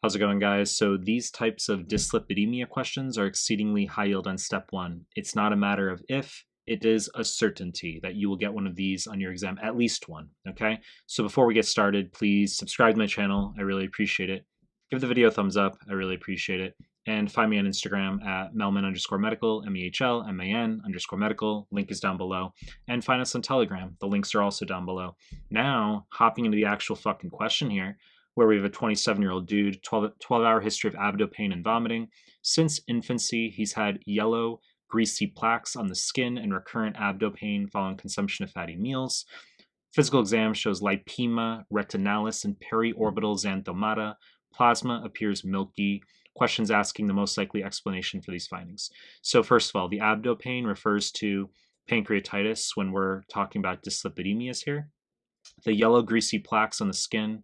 How's it going, guys? So these types of dyslipidemia questions are exceedingly high yield on step one. It's not a matter of if, it is a certainty that you will get one of these on your exam, at least one, okay? So before we get started, please subscribe to my channel. I really appreciate it. Give the video a thumbs up. I really appreciate it. And find me on Instagram at melman_medical, MEHL_medical. Link is down below. And find us on Telegram. The links are also down below. Now, hopping into the actual fucking question here, where we have a 27-year-old dude, 12-hour history of abdo pain and vomiting. Since infancy, he's had yellow, greasy plaques on the skin and recurrent abdo pain following consumption of fatty meals. Physical exam shows lipema, retinalis, and periorbital xanthomata. Plasma appears milky. Questions asking the most likely explanation for these findings. So first of all, the abdo pain refers to pancreatitis when we're talking about dyslipidemias here. The yellow, greasy plaques on the skin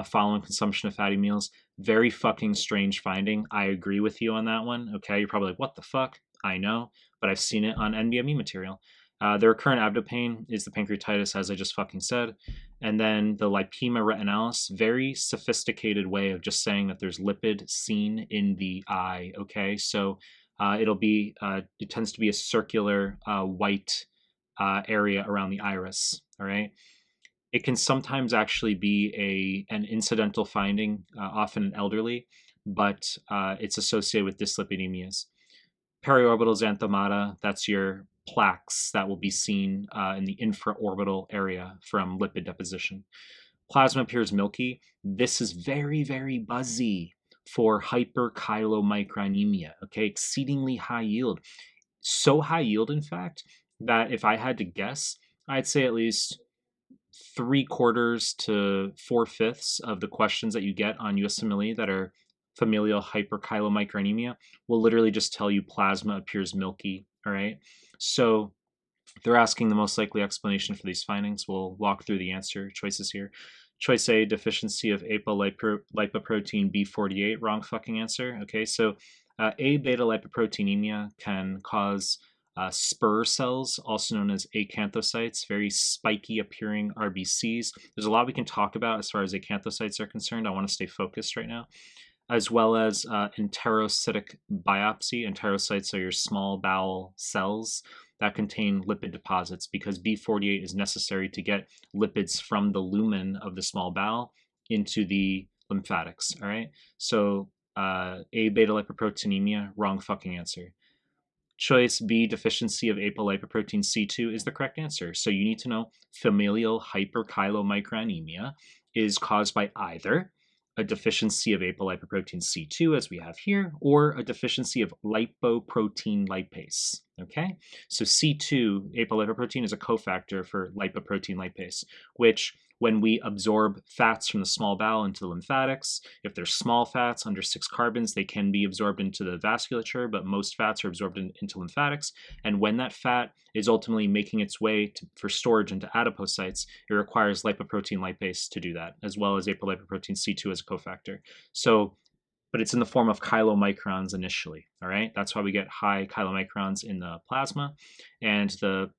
following consumption of fatty meals. Very fucking strange finding. I agree with you on that one. Okay, you're probably like, what the fuck? I know, but I've seen it on NBME material. The recurrent abdo pain is the pancreatitis, as I just fucking said. And then the lipema retinalis, very sophisticated way of just saying that there's lipid seen in the eye. Okay, so it tends to be a circular white area around the iris. All right. It can sometimes actually be an incidental finding, often in elderly, but it's associated with dyslipidemias. Periorbital xanthomata, that's your plaques that will be seen in the infraorbital area from lipid deposition. Plasma appears milky. This is very, very buzzy for hyperchylomicronemia, okay? Exceedingly high yield. So high yield, in fact, that if I had to guess, I'd say at least 3/4 to 4/5 of the questions that you get on USMLE that are familial hyperchylomicronemia will literally just tell you plasma appears milky. All right. So they're asking the most likely explanation for these findings. We'll walk through the answer choices here. Choice A, deficiency of apolipoprotein B48. Wrong fucking answer. Okay. So A beta lipoproteinemia can cause spur cells, also known as acanthocytes, very spiky appearing RBCs. There's a lot we can talk about as far as acanthocytes are concerned. I want to stay focused right now, as well as enterocytic biopsy. Enterocytes are your small bowel cells that contain lipid deposits, because B48 is necessary to get lipids from the lumen of the small bowel into the lymphatics. All right. So A beta lipoproteinemia, wrong fucking answer. Choice B, deficiency of apolipoprotein C2 is the correct answer. So you need to know familial hyperchylomicronemia is caused by either a deficiency of apolipoprotein C2, as we have here, or a deficiency of lipoprotein lipase. Okay, so C2, apolipoprotein, is a cofactor for lipoprotein lipase, which when we absorb fats from the small bowel into the lymphatics, if they're small fats under 6 carbons, they can be absorbed into the vasculature, but most fats are absorbed into lymphatics. And when that fat is ultimately making its way for storage into adipocytes, it requires lipoprotein lipase to do that, as well as apolipoprotein C2 as a cofactor. So, but it's in the form of chylomicrons initially, all right? That's why we get high chylomicrons in the plasma. And the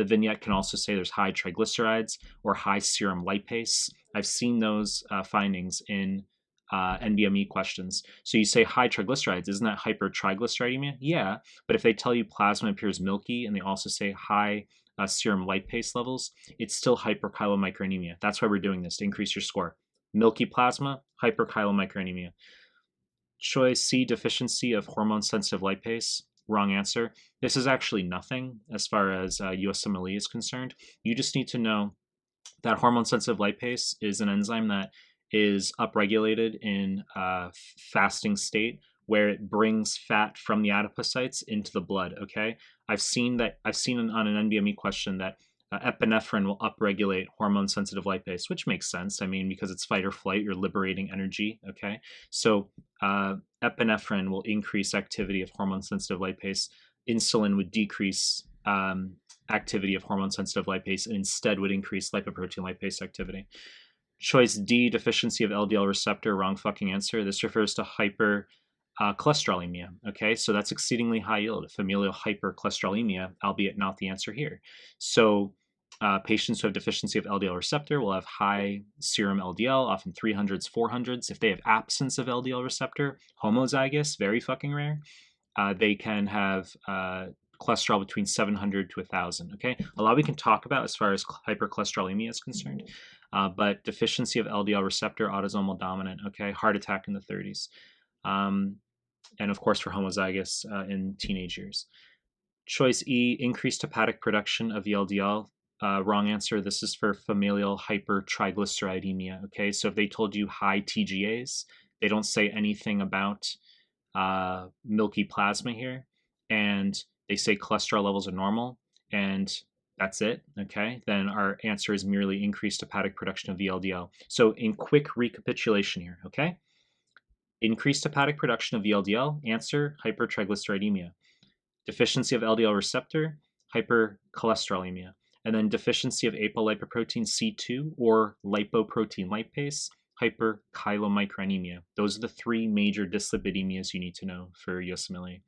vignette can also say there's high triglycerides or high serum lipase. I've seen those findings in NBME questions. So you say high triglycerides, isn't that hypertriglyceridemia? Yeah, but if they tell you plasma appears milky and they also say high serum lipase levels, it's still hyperchylomicronemia. That's why we're doing this, to increase your score. Milky plasma, hyperchylomicronemia. Choice C, deficiency of hormone-sensitive lipase. Wrong answer. This is actually nothing as far as USMLE is concerned. You just need to know that hormone-sensitive lipase is an enzyme that is upregulated in fasting state, where it brings fat from the adipocytes into the blood. Okay, I've seen on an NBME question that epinephrine will upregulate hormone-sensitive lipase, which makes sense. I mean, because it's fight or flight, you're liberating energy. Okay, so epinephrine will increase activity of hormone-sensitive lipase. Insulin would decrease activity of hormone-sensitive lipase, and instead would increase lipoprotein lipase activity. Choice D, deficiency of LDL receptor. Wrong fucking answer. This refers to hypercholesterolemia. Okay, so that's exceedingly high yield, familial hypercholesterolemia, albeit not the answer here. So Patients who have deficiency of LDL receptor will have high serum LDL, often 300s, 400s. If they have absence of LDL receptor, homozygous, very fucking rare, they can have cholesterol between 700 to 1,000. Okay, a lot we can talk about as far as hypercholesterolemia is concerned, but deficiency of LDL receptor, autosomal dominant. Okay, heart attack in the 30s, and of course for homozygous in teenage years. Choice E, increased hepatic production of VLDL. Wrong answer. This is for familial hypertriglyceridemia. Okay, so if they told you high TGAs, they don't say anything about milky plasma here, and they say cholesterol levels are normal, and that's it. Okay, then our answer is merely increased hepatic production of VLDL. So in quick recapitulation here, okay, increased hepatic production of VLDL, answer hypertriglyceridemia. Deficiency of LDL receptor, hypercholesterolemia. And then deficiency of apolipoprotein C2 or lipoprotein lipase, hyperchylomicronemia. Those are the three major dyslipidemias you need to know for USMLE.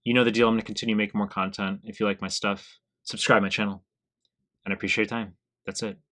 You know the deal. I'm going to continue making more content. If you like my stuff, subscribe my channel. And I appreciate your time. That's it.